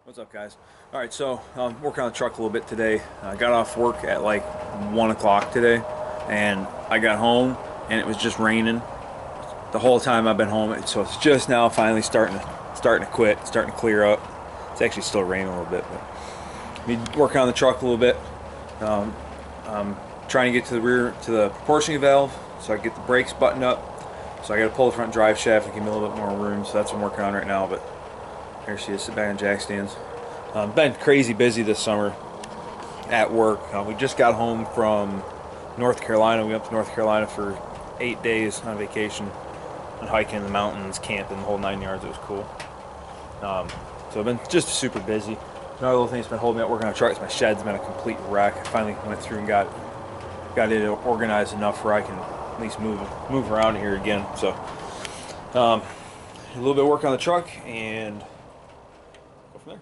What's up, guys? All right, so working on the truck a little bit today. I got off work at like 1 o'clock today, and I got home and it was just raining the whole time I've been home. So it's just now finally starting to quit, starting to clear up. It's actually still raining a little bit, but me working on the truck a little bit. Um, I'm trying to get to the rear to the proportioning valve so I can get the brakes buttoned up. So I got to pull the front drive shaft and give me a little bit more room. So that's what I'm working on right now. But here she is, sit back on jack stands. Been crazy busy this summer at work. We just got home from North Carolina. We went up to North Carolina for 8 days on vacation and hiking in the mountains, camping, the whole 9 yards. It was cool. So I've been just super busy. Another little thing that's been holding me up working on the truck is my shed's been a complete wreck. I finally went through and got it organized enough where I can at least move around here again. So a little bit of work on the truck and go from there.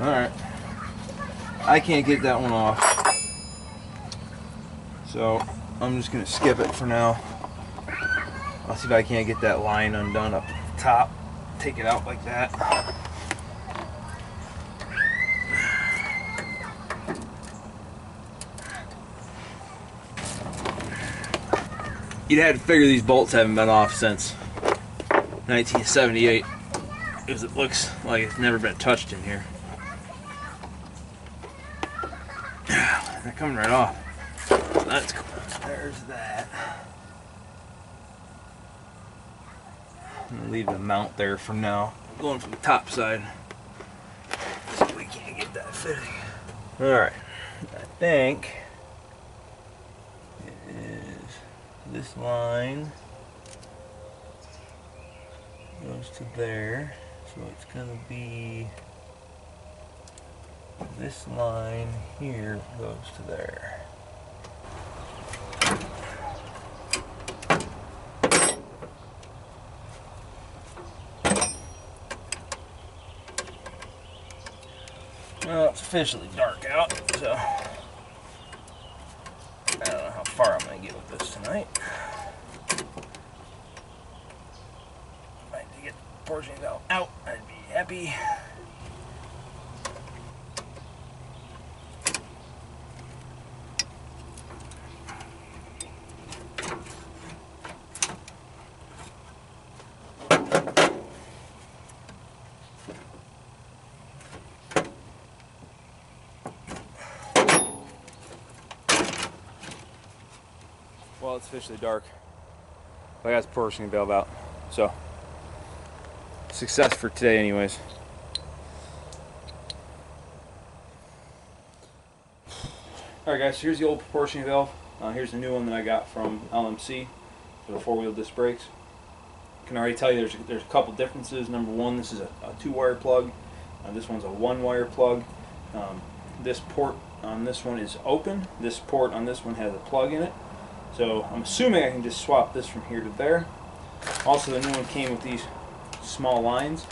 Alright, I can't get that one off, so I'm just going to skip it for now. I'll see if I can't get that line undone up at the top, take it out like that. You'd have to figure these bolts haven't been off since 1978, because it looks like it's never been touched in here. They're coming right off. That's cool. There's that. I'm gonna leave the mount there for now. I'm going from the top side. See if we can't get that fitting. Alright. I think it is this line goes to there. So it's gonna be this line here goes to there. Well, it's officially dark out, so I don't know how far I'm going to get with this tonight. If I can get the portion valve out, I'd be happy. Well, it's officially dark. I got the portioning valve out, so success for today, anyways. All right, guys. So here's the old proportioning valve. Here's the new one that I got from LMC for the four-wheel disc brakes. I can already tell you there's a couple differences. Number one, this is a two-wire plug. This one's a one-wire plug. This port on this one is open. This port on this one has a plug in it. So I'm assuming I can just swap this from here to there. Also, the new one came with these small lines.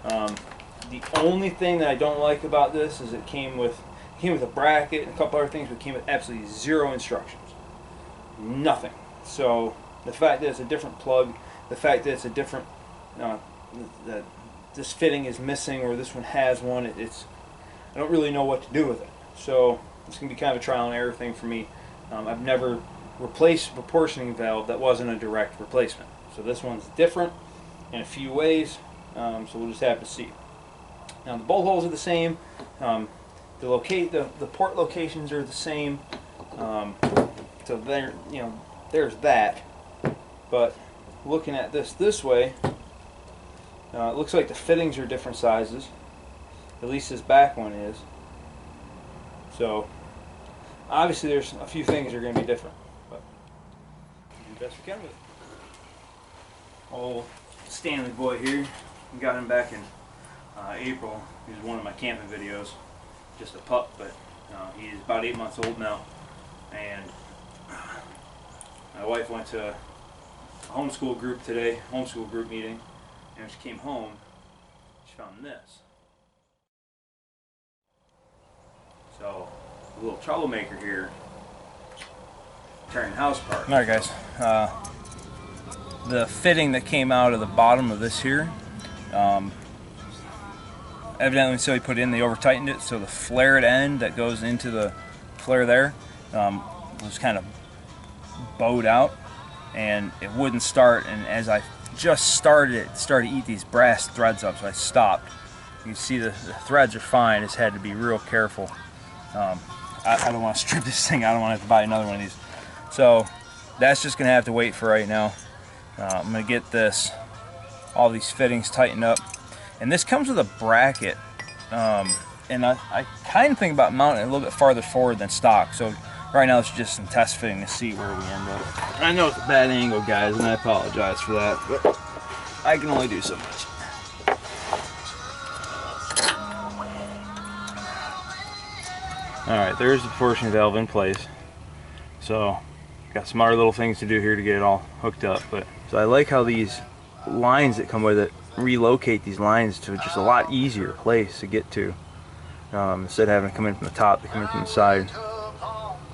The only thing that I don't like about this is it came with a bracket and a couple other things, but it came with absolutely zero instructions. Nothing. So the fact that it's a different plug, the fact that it's a different, that this fitting is missing or this one has one, I don't really know what to do with it. So it's going to be kind of a trial and error thing for me. I've never replaced a proportioning valve that wasn't a direct replacement. So this one's different in a few ways, so we'll just have to see. Now the bolt holes are the same. The port locations are the same. So there's that. But looking at this way, it looks like the fittings are different sizes. At least this back one is. So obviously there's a few things that are going to be different, but do the best we can with it. Old Stanley boy here, we got him back in April. He was one of my camping videos, just a pup, but he's about 8 months old now. And my wife went to a homeschool group today, homeschool group meeting, and when she came home, she found this. So, a little troublemaker here, tearing the house apart. Alright guys, the fitting that came out of the bottom of this here, evidently so he put in, they over tightened it, so the flared end that goes into the flare there was kind of bowed out, and it wouldn't start, and as I just started it started to eat these brass threads up, so I stopped. You can see the threads are fine, just had to be real careful. I don't want to strip this thing, I don't want to have to buy another one of these. So that's just going to have to wait for right now. I'm going to get all these fittings tightened up. And this comes with a bracket, and I kind of think about mounting it a little bit farther forward than stock. So right now it's just some test fitting to see where we end up. I know it's a bad angle, guys, and I apologize for that, but I can only do so much. Alright, there's the portion valve in place. So, got some other little things to do here to get it all hooked up. But so I like how these lines that come with it relocate these lines to just a lot easier place to get to. Instead of having to come in from the top, they come in from the side,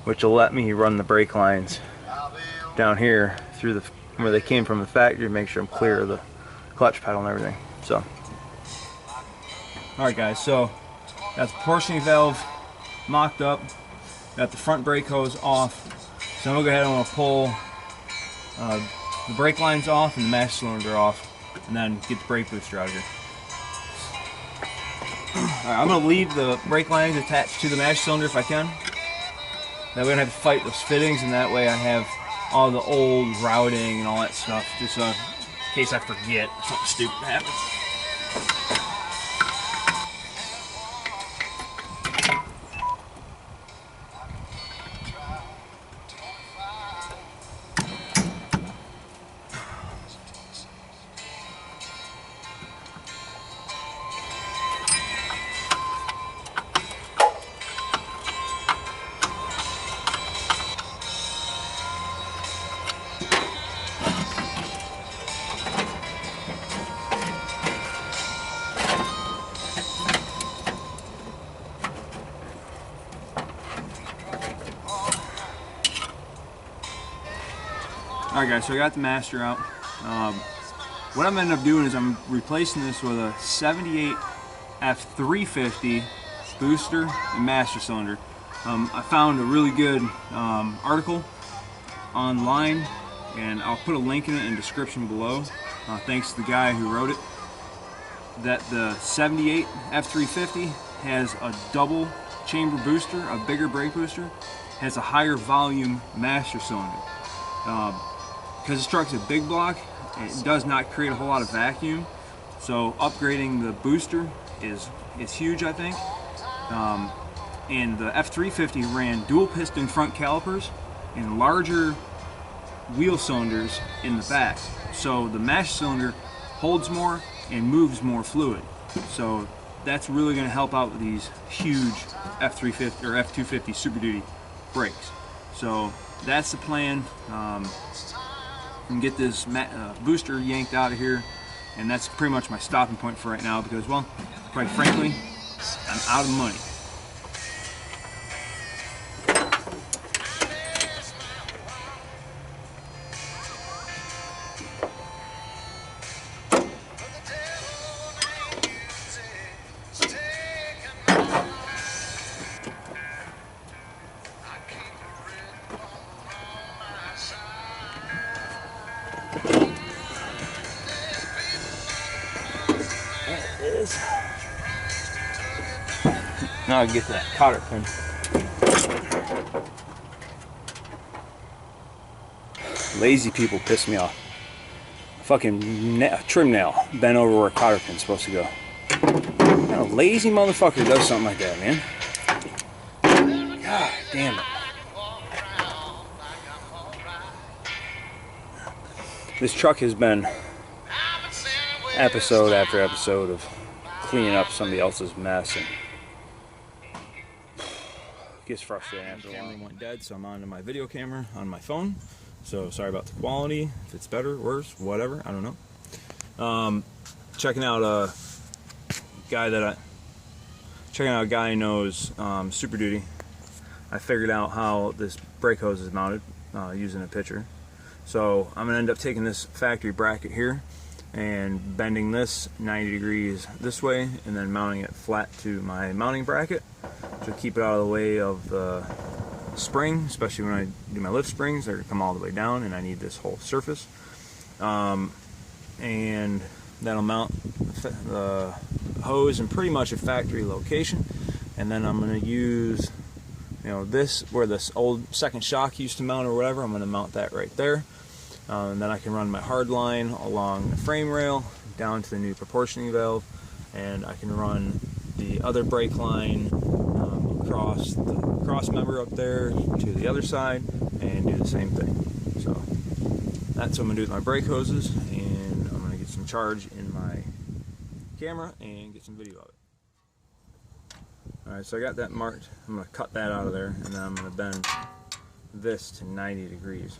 which will let me run the brake lines down here through where they came from the factory to make sure I'm clear of the clutch pedal and everything. So, alright guys, so got the portioning valve mocked up, got the front brake hose off, so I'm going to go ahead and I'm going to pull the brake lines off and the master cylinder off, and then get the brake booster out of here. Alright, I'm going to leave the brake lines attached to the master cylinder if I can. That way I don't have to fight those fittings, and that way I have all the old routing and all that stuff, just in case I forget something stupid happens. Alright guys, so I got the master out. What I'm ending up doing is I'm replacing this with a 78 F-350 booster and master cylinder. I found a really good article online, and I'll put a link in it in the description below. Thanks to the guy who wrote it. That the 78 F-350 has a double chamber booster, a bigger brake booster, has a higher volume master cylinder. Because this truck's a big block, it does not create a whole lot of vacuum, so upgrading the booster is huge, I think. And the F-350 ran dual piston front calipers and larger wheel cylinders in the back, so the master cylinder holds more and moves more fluid. So that's really going to help out with these huge F-350 or F-250 Super Duty brakes. So that's the plan. And get this booster yanked out of here, and that's pretty much my stopping point for right now, because, well, quite frankly, I'm out of money. Now I can get to that cotter pin. Lazy people piss me off. fucking trim nail bent over where a cotter pin's supposed to go. What kind of lazy motherfucker does something like that, man? God damn it. This truck has been episode after episode of cleaning up somebody else's mess, and it gets frustrating after a while. The camera went dead, so I'm on to my video camera on my phone. So sorry about the quality, if it's better, worse, whatever, I don't know. Checking out a guy I know's Super Duty. I figured out how this brake hose is mounted using a picture. So I'm gonna end up taking this factory bracket here and bending this 90 degrees this way and then mounting it flat to my mounting bracket to keep it out of the way of the spring, especially when I do my lift springs. They're gonna come all the way down and I need this whole surface. And that'll mount the hose in pretty much a factory location, and then I'm gonna use, you know, this where this old second shock used to mount or whatever. I'm gonna mount that right there, and then I can run my hard line along the frame rail down to the new proportioning valve, and I can run the other brake line across the cross member up there to the other side and do the same thing. So that's what I'm gonna do with my brake hoses, and I'm gonna get some charge in my camera and get some video of it. Alright, so I got that marked. I'm gonna cut that out of there, and then I'm gonna bend this to 90 degrees,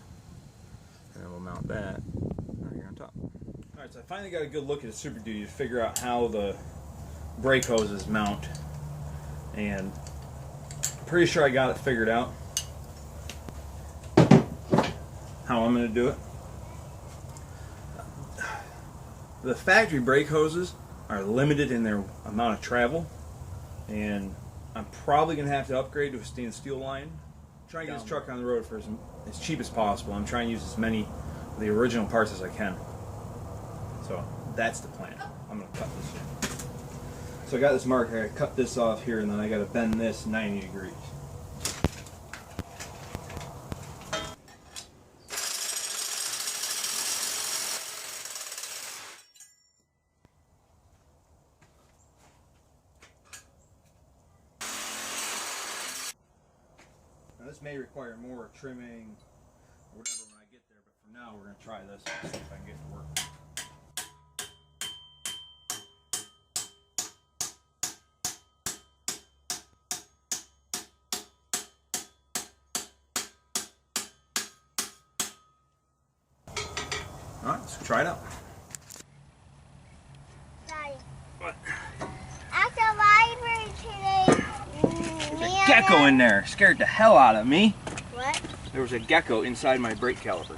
and then we'll mount that right here on top. Alright, so I finally got a good look at the Super Duty to figure out how the brake hoses mount, and I'm pretty sure I got it figured out how I'm gonna do it. The factory brake hoses are limited in their amount of travel, and I'm probably going to have to upgrade to a stainless steel line. I'm trying to get this truck on the road for as cheap as possible. I'm trying to use as many of the original parts as I can. So that's the plan. I'm going to cut this. So I got this marker, I cut this off here, and then I got to bend this 90 degrees. Now this may require more trimming or whatever when I get there, but for now we're going to try this and see if I can get it to work. Alright, let's try it out. Daddy. What? At the library today, There's a gecko in there. Scared the hell out of me. What? There was a gecko inside my brake caliper.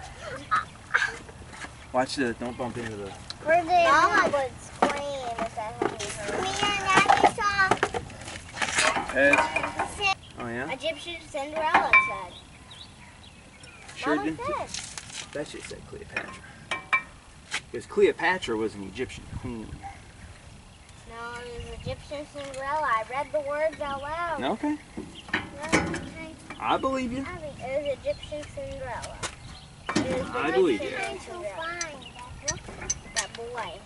Watch this. Don't bump into the... Where did Mama would scream if that happened. Me and Daddy saw Heads. Oh yeah? Egyptian Cinderella said. Sure Mama did. said. That shit said Cleopatra. Because Cleopatra was an Egyptian queen. No, it was Egyptian Cinderella. I read the words out loud. Okay. No, okay. I believe you. I think it was Egyptian Cinderella. It was the I believe you. Egyptian Cinderella. That boy.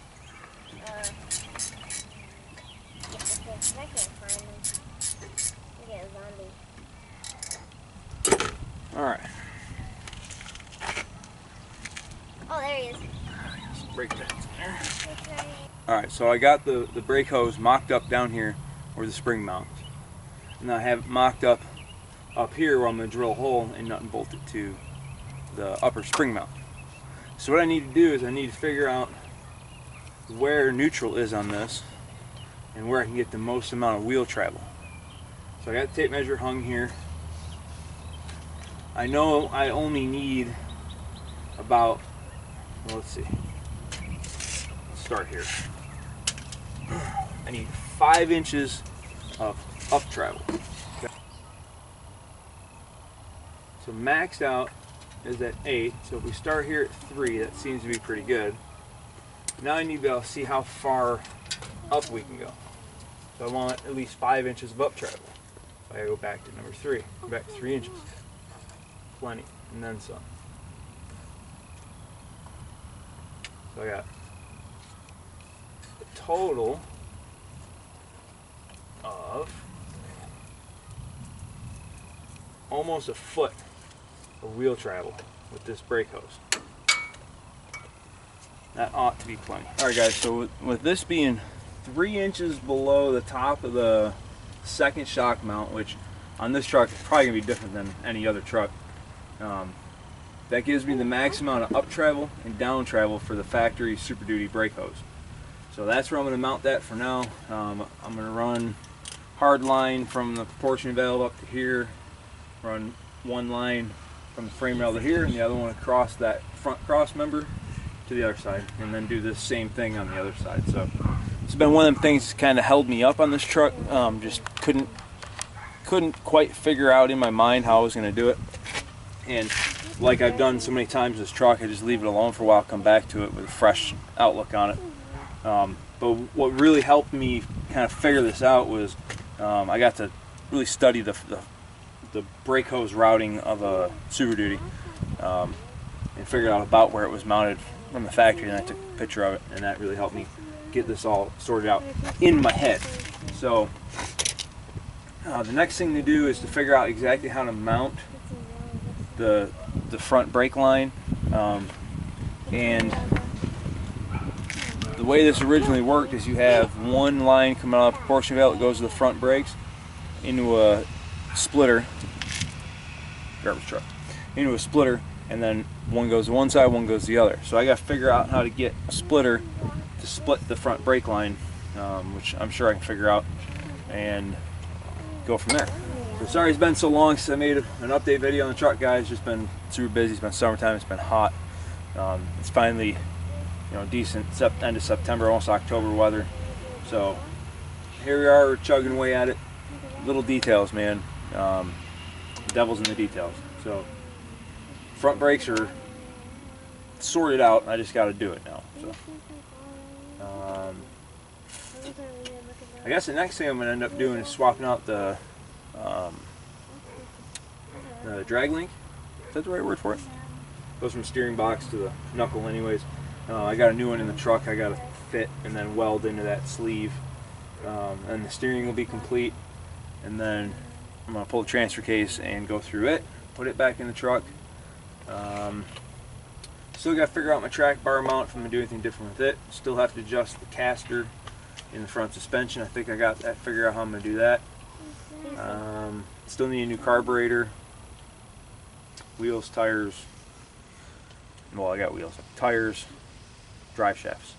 Get the things. I can't find him. Look at a zombie. Alright. Oh, there he is. Brake pads in there. Alright, so I got the brake hose mocked up down here where the spring mounts. And I have it mocked up here where I'm going to drill a hole and nut and bolt it to the upper spring mount. So what I need to do is I need to figure out where neutral is on this and where I can get the most amount of wheel travel. So I got the tape measure hung here. I know I only need about, well, let's see, let's start here. I need 5 inches of up travel. Okay. So maxed out is at 8, so if we start here at 3, that seems to be pretty good. Now I need to be able to see how far up we can go. So I want at least 5 inches of up travel. So I gotta go back to number 3, go back 3 inches. Plenty, and then some. So I got a total of almost a foot of wheel travel with this brake hose. That ought to be plenty. Alright guys, so with this being 3 inches below the top of the second shock mount, which on this truck is probably going to be different than any other truck, that gives me the max amount of up travel and down travel for the factory Super Duty brake hose. So that's where I'm going to mount that for now. I'm going to run hard line from the proportion valve up to here, run one line from the frame rail to here, and the other one across that front cross member to the other side, and then do the same thing on the other side. So it's been one of them things that kind of held me up on this truck. Just couldn't quite figure out in my mind how I was going to do it. And like I've done so many times with this truck, I just leave it alone for a while, come back to it with a fresh outlook on it. But what really helped me kind of figure this out was I got to really study the brake hose routing of a Super Duty and figured out about where it was mounted from the factory, and I took a picture of it, and that really helped me get this all sorted out in my head. So the next thing to do is to figure out exactly how to mount the front brake line, and the way this originally worked is you have one line coming out of proportion valve that goes to the front brakes into a splitter, garbage truck, into a splitter, and then one goes to one side, one goes to the other. So I got to figure out how to get a splitter to split the front brake line, which I'm sure I can figure out, and go from there. So sorry it's been so long since I made an update video on the truck, guys. It's just been super busy. It's been summertime. It's been hot. It's finally, decent end of September, almost October weather. So here we are, we're chugging away at it. Little details, man. The devil's in the details. So front brakes are sorted out. I just got to do it now. So I guess the next thing I'm going to end up doing is swapping out the drag link. Is that the right word for it? Goes from steering box to the knuckle anyways. I got a new one in the truck I got to fit and then weld into that sleeve. And the steering will be complete. And then I'm going to pull the transfer case and go through it, put it back in the truck. Still got to figure out my track bar mount if I'm going to do anything different with it. Still have to adjust the caster in the front suspension. I think I got that figured out how I'm going to do that. Still need a new carburetor, wheels, tires. Well, I got wheels, tires, drive shafts.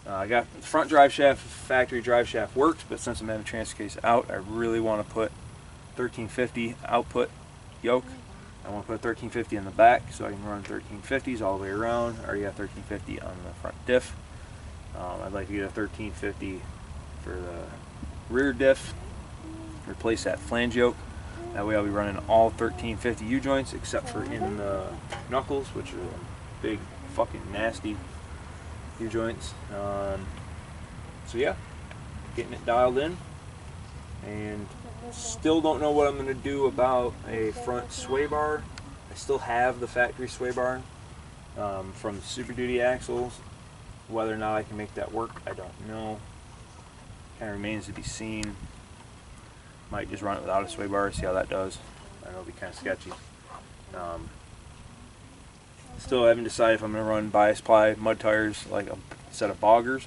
I got the front drive shaft, factory drive shaft works, but since I'm having the transfer case out, I really want to put 1350 output yoke. I want to put 1350 in the back so I can run 1350s all the way around. I already got 1350 on the front diff. I'd like to get a 1350 for the rear diff, replace that flange yoke. That way I'll be running all 1350 U-joints except for in the knuckles, which are big fucking nasty U-joints. So yeah, getting it dialed in, and still don't know what I'm going to do about a front sway bar. I still have the factory sway bar from the Super Duty axles. Whether or not I can make that work, I don't know. Kind of remains to be seen. Might just run it without a sway bar, see how that does. I know it'll be kind of sketchy. Still haven't decided if I'm going to run bias ply mud tires like a set of boggers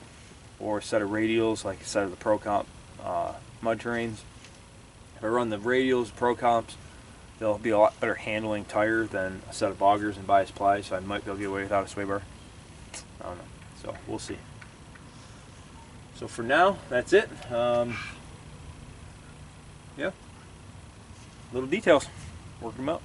or a set of radials like a set of the Pro Comp mud terrains. If I run the radials, Pro Comps, they'll be a lot better handling tire than a set of boggers and bias ply, so I might be able to get away without a sway bar. I don't know. So we'll see. So for now, that's it. Yeah, little details, work them out.